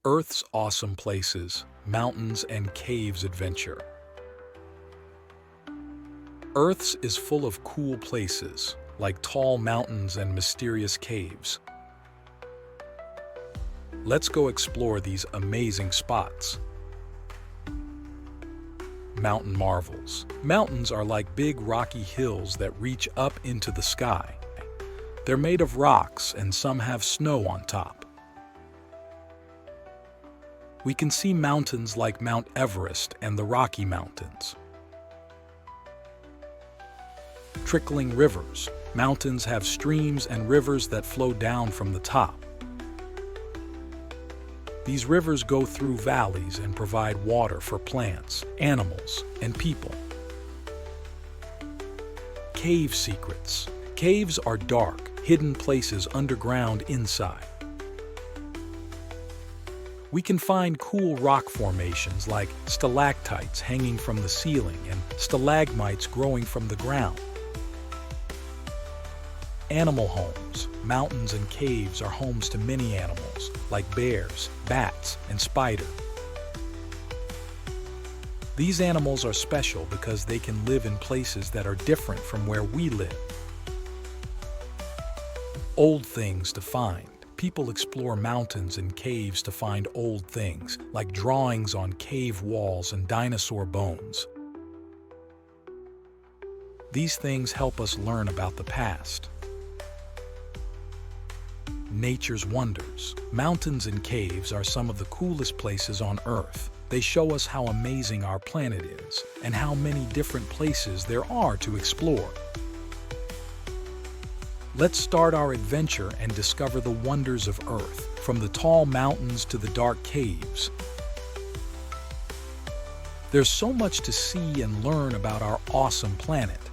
Earth's awesome places, mountains and caves adventure. Earth's is full of cool places, like tall mountains and mysterious caves. Let's go explore these amazing spots. Mountain marvels. Mountains are like big rocky hills that reach up into the sky. They're made of rocks and some have snow on top. We can see mountains like Mount Everest and the Rocky Mountains. Trickling rivers. Mountains have streams and rivers that flow down from the top. These rivers go through valleys and provide water for plants, animals, and people. Cave secrets. Caves are dark, hidden places underground inside. We can find cool rock formations like stalactites hanging from the ceiling and stalagmites growing from the ground. Animal homes. Mountains and caves are homes to many animals, like bears, bats, and spiders. These animals are special because they can live in places that are different from where we live. Old things to find. People explore mountains and caves to find old things, like drawings on cave walls and dinosaur bones. These things help us learn about the past. Nature's wonders. Mountains and caves are some of the coolest places on Earth. They show us how amazing our planet is and how many different places there are to explore. Let's start our adventure and discover the wonders of Earth, from the tall mountains to the dark caves. There's so much to see and learn about our awesome planet.